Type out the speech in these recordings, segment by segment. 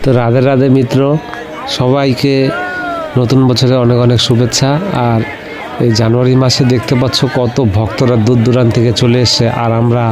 তো রাধে রাধে মিত্র, সবাইকে নতুন বছরে অনেক অনেক শুভেচ্ছা। আর এই জানুয়ারি মাসে দেখতে পাচ্ছ কত ভক্তরা দূর দূরান্ত থেকে চলে এসছে, আর আমরা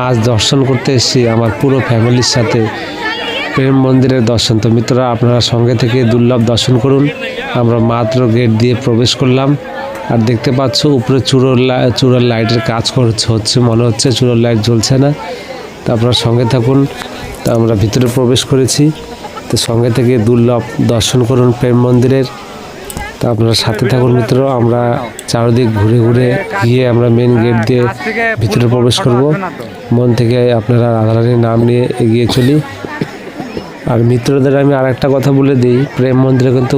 আজ দর্শন করতে এসেছি আমার পুরো ফ্যামিলির সাথে প্রেম মন্দিরের দর্শন। তো মিত্ররা, আপনারা সঙ্গে থেকে দুর্লভ দর্শন করুন। আমরা মাত্র গেট দিয়ে প্রবেশ করলাম, আর দেখতে পাচ্ছ উপরে চূড়ার লাইটের কাজ হচ্ছে, মনে হচ্ছে চূড়ার লাইট জ্বলছে না। তো আপনারা সঙ্গে থাকুন। তো আমরা ভিতরে প্রবেশ করেছি, তো সঙ্গে থেকে দুর্লভ দর্শন করুন প্রেম মন্দিরের। তো আপনারা সাথে থাকুন মিত্র। আমরা চারদিক ঘুরে ঘুরে গিয়ে আমরা মেন গেট দিয়ে ভিতরে প্রবেশ করব। মন থেকে আপনারা রাধারানীর নাম নিয়ে এগিয়ে চলি। আর মিত্রদের আমি আর একটা কথা বলে দিই, প্রেম মন্দিরে কিন্তু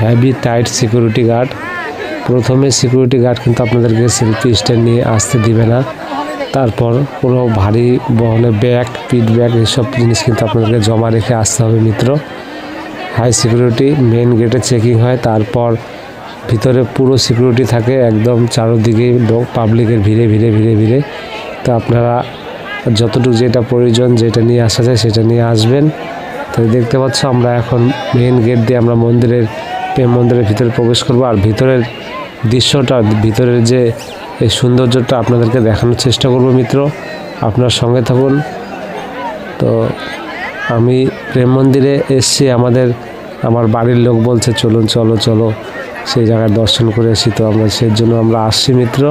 হেভি টাইট সিকিউরিটি গার্ড। প্রথমে সিকিউরিটি গার্ড কিন্তু আপনাদেরকে সেলফি স্ট্যান্ড নিয়ে আসতে দিবে না। তারপর কোনো ভারী বহনে ব্যাগ, পিট ব্যাগ, এইসব জিনিস কিন্তু আপনাদেরকে জমা রেখে আসতে হবে মিত্র। হাই সিকিউরিটি মেন গেটে চেকিং হয়, তারপর ভিতরে পুরো সিকিউরিটি থাকে, একদম চারদিকেই লোক, পাবলিকের ভিড়ে ভিড়ে ভিড়ে ভিড়ে। তো আপনারা যতটুকু যেটা প্রয়োজন, যেটা নিয়ে আসা যায় সেটা নিয়ে আসবেন। তো দেখতে পাচ্ছ আমরা এখন মেন গেট দিয়ে আমরা প্রেম মন্দিরের ভিতরে প্রবেশ করব। আর ভিতরের দৃশ্যটা, ভিতরের যে এই সৌন্দর্যটা আপনাদেরকে দেখানোর চেষ্টা করব মিত্র। আপনার সঙ্গে থাকুন। তো আমি প্রেম মন্দিরে এসছি, আমার বাড়ির লোক বলছে চলুন, চলো চলো সেই জায়গায় দর্শন করে আসি। তো আমরা সেই জন্য আমরা আসছি মিত্র।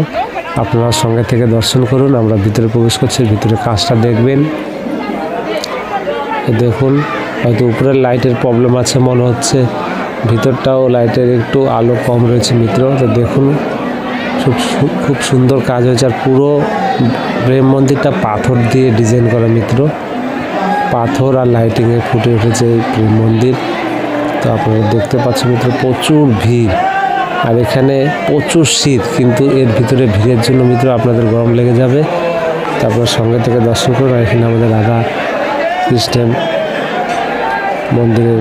আপনারা সঙ্গে থেকে দর্শন করুন। আমরা ভিতরে প্রবেশ করছি, ভিতরে কাজটা দেখবেন। দেখুন, হয়তো উপরের লাইটের প্রবলেম আছে মনে হচ্ছে, ভিতরটাও লাইটের একটু আলো কম রয়েছে মিত্র। তো দেখুন, খুব সুন্দর কাজ হয়েছে। আর পুরো প্রেম মন্দিরটা পাথর দিয়ে ডিজাইন করা মিত্র। পাথর আর লাইটিংয়ে ফুটে উঠেছে এই প্রেম মন্দির। তো আপনারা দেখতে পাচ্ছেন মিত্র, প্রচুর ভিড়। আর এখানে প্রচুর শীত, কিন্তু এর ভিতরে ভিড়ের জন্য মিত্র আপনাদের গরম লেগে যাবে। তারপর সঙ্গে থেকে দর্শন করুন। আর এখানে আমাদের রাধা কৃষ্ণের মন্দিরে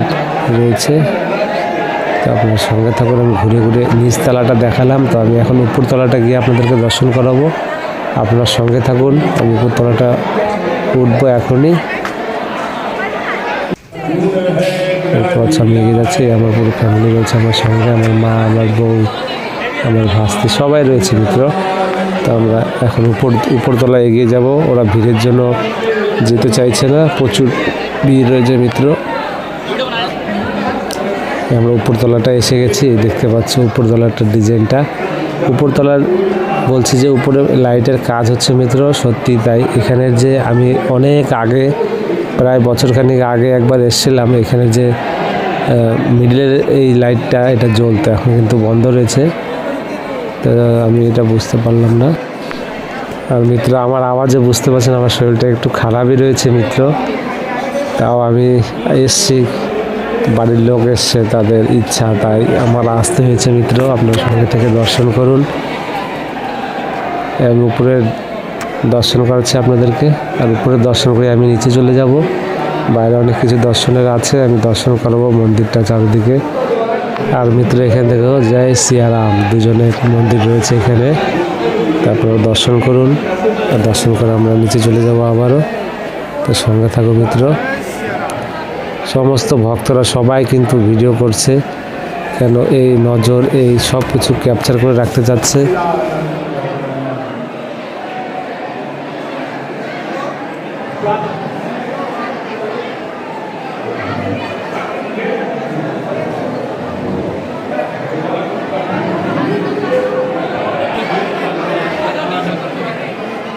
রয়েছে। তো আপনার সঙ্গে থাকুন। আমি ঘুরে ঘুরে নিচতলাটা দেখালাম, তো আমি এখন উপরতলাটা গিয়ে আপনাদেরকে দর্শন করাবো। আপনার সঙ্গে থাকুন, আমি উপরতলাটা উঠবো এখনই। আচ্ছা, আমি এগিয়ে যাচ্ছি। আমার পুরো ফ্যামিলি রয়েছে আমার সঙ্গে, আমার মা, আমার বউ, আমার ভাস্তি, সবাই রয়েছে মিত্র। তো আমরা এখন উপরতলায় এগিয়ে যাব। ওরা ভিড়ের জন্য যেতে চাইছে না, প্রচুর ভিড় রয়েছে মিত্র। আমরা উপরতলাটা এসে গেছি, দেখতে পাচ্ছ উপরতলাটার ডিজাইনটা। উপরতলার বলছি যে উপরে লাইটের কাজ হচ্ছে মিত্র, সত্যি তাই। এখানের যে আমি অনেক আগে, প্রায় বছরখানিক আগে একবার এসেছিলাম, এখানে যে মিডলের এই লাইটটা, এটা জ্বলতো, এখন কিন্তু বন্ধ রয়েছে। তো আমি এটা বুঝতে পারলাম না। আর মিত্র, আমার আওয়াজে বুঝতে পারছেন আমার শরীরটা একটু খারাপই রয়েছে মিত্র। তাও আমি এসছি, বাড়ির লোক এসছে, তাদের ইচ্ছা, তাই আমার আসতে হয়েছে মিত্র। আপনার সঙ্গে থেকে দর্শন করুন। আমি উপরে দর্শন করাচ্ছি আপনাদেরকে, আর উপরে দর্শন করে আমি নিচে চলে যাব। বাইরে অনেক কিছু দর্শনের আছে, আমি দর্শন করাবো মন্দিরটা চারিদিকে। আর মিত্র, এখানে দেখো জয় সিয়ারাম, দুজনের মন্দির রয়েছে এখানে। তারপর দর্শন করুন, আর দর্শন করে আমরা নিচে চলে যাব আবারও। তো সঙ্গে থাকো মিত্র। সমস্ত ভক্তরা সবাই কিন্তু ভিডিও করছে, কেন এই নজর, এই সব কিছু ক্যাপচার করে রাখতে চাচ্ছে।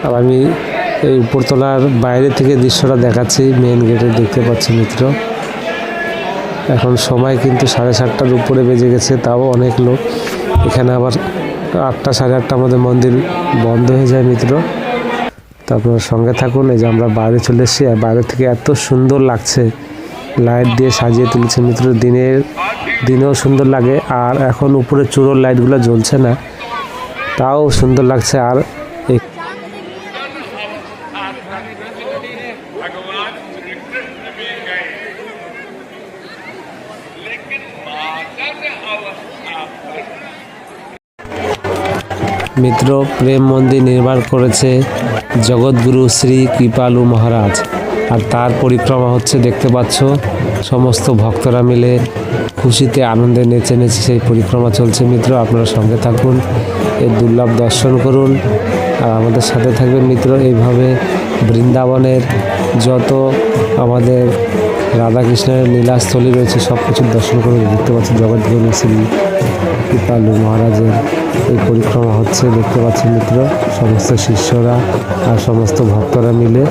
আর আমি এই উপরতলার বাইরে থেকে দৃশ্যটা দেখাচ্ছি, মেন গেটে দেখতে পাচ্ছি মিত্র। এখন সময় কিন্তু 7:30টার উপরে বেজে গেছে, তাও অনেক লোক এখানে। আবার 8টা, 8:30 আমাদের মন্দির বন্ধ হয়ে যায় মিত্র। তারপর সঙ্গে থাকুন। এই যে আমরা বাইরে চলে এসেছি, আর বাইরে থেকে এত সুন্দর লাগছে, লাইট দিয়ে সাজিয়ে তুলেছে মিত্র। দিনেও সুন্দর লাগে, আর এখন উপরে চূড়োর লাইটগুলো জ্বলছে না, তাও সুন্দর লাগছে। আর মিত্র, প্রেম মন্দির নির্মাণ করেছে জগৎগুরু শ্রী কৃপালু মহারাজ, আর তার পরিক্রমা হচ্ছে, দেখতে পাচ্ছ সমস্ত ভক্তরা মিলে খুশিতে আনন্দে নেচে নেচে সেই পরিক্রমা চলছে মিত্র। আপনারা সঙ্গে থাকুন, এই দুর্লভ দর্শন করুন আর আমাদের সাথে থাকবেন মিত্র। এইভাবে বৃন্দাবনের যত আমাদের রাধাকৃষ্ণের লীলাস্থলী রয়েছে সব কিছুর দর্শন করুন। দেখতে পাচ্ছি জগৎগুরু শ্রী কৃপালু মহারাজের এই পরিক্রমা হচ্ছে, দেখতে পাচ্ছি মিত্র। সমস্ত শিষ্যরা আর সমস্ত ভক্তরা মিলে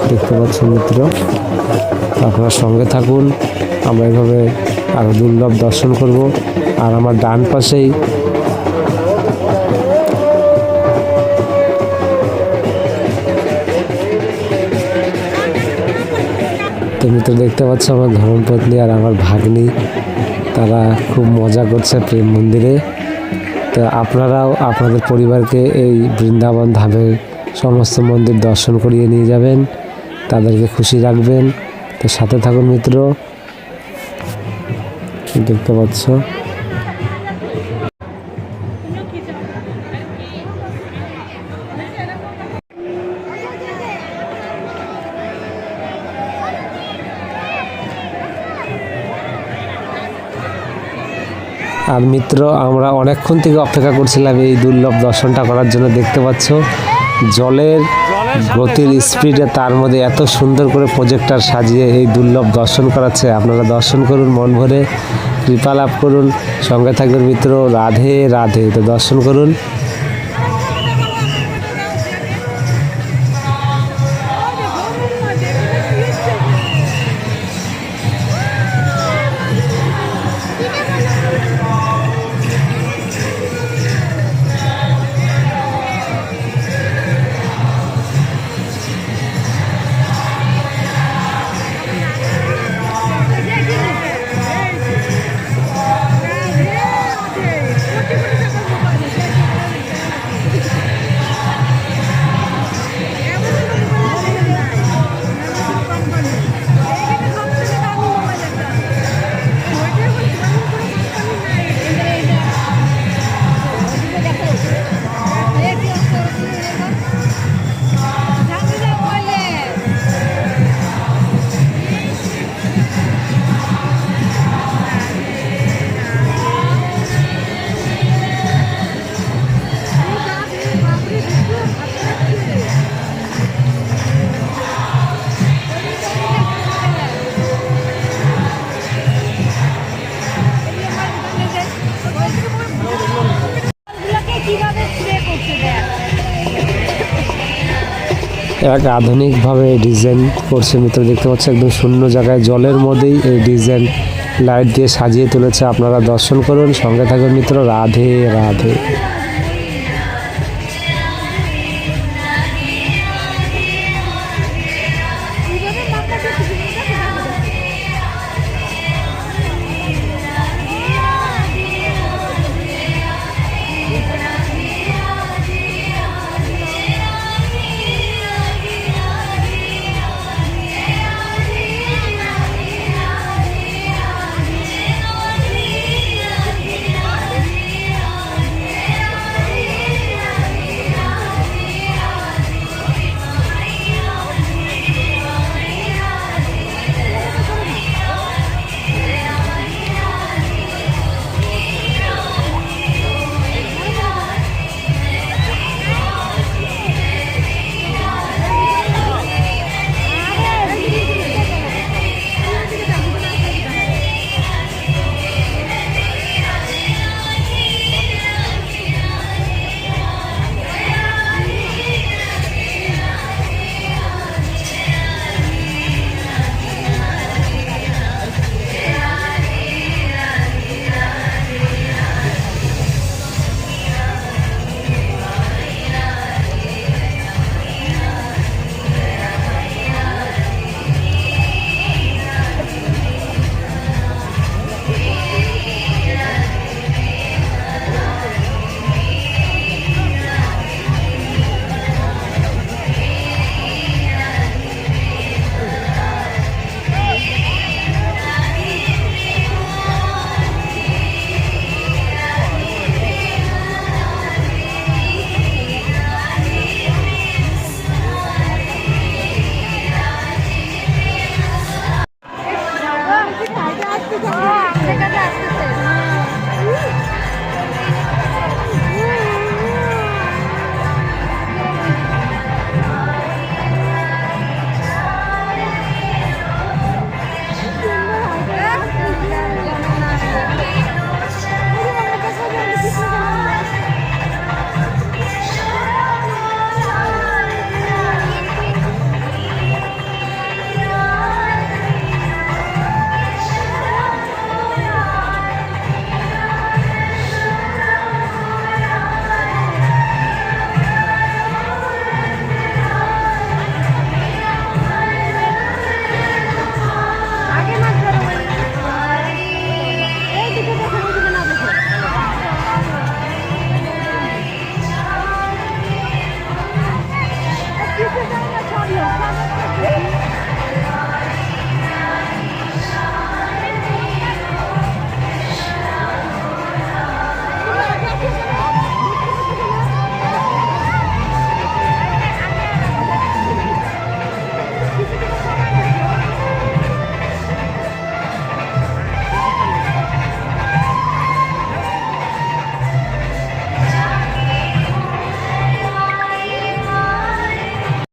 দেখতে পাচ্ছি মিত্র। আপনারা সঙ্গে থাকুন, আমরা এইভাবে আরও দুর্লভ দর্শন করব। আর আমার ডান পাশেই তো মিত্র দেখতে পাচ্ছ আমার ধর্মপত্নী আর আমার ভাগ্নি, তারা খুব মজা করছে প্রেম মন্দিরে। তো আপনারাও আপনাদের পরিবারকে এই বৃন্দাবন ধামের সমস্ত মন্দির দর্শন করিয়ে নিয়ে যাবেন, তাদেরকে খুশি রাখবেন। তো সাথে থাকুন মিত্র। দেখতে পাচ্ছ আর মিত্র আমরা অনেকক্ষণ থেকে অপেক্ষা করছিলাম এই দুর্লভ দর্শনটা করার জন্য। দেখতে পাচ্ছ জলের গতির স্পিডে তার মধ্যে এত সুন্দর করে প্রজেক্টর সাজিয়ে এই দুর্লভ দর্শন করাচ্ছে। আপনারা দর্শন করুন, মন ভরে কৃপা লাভ করুন, সঙ্গে থাকবেন মিত্র। রাধে রাধে। তো দর্শন করুন। এক আধুনিকভাবে ডিজাইন করছে মিত্র। দেখতে পাচ্ছি একদম শূন্য জায়গায় জলের মধ্যেই এই ডিজাইন লাইট দিয়ে সাজিয়ে তুলেছে। আপনারা দর্শন করুন, সঙ্গে থাকুন মিত্র। রাধে রাধে।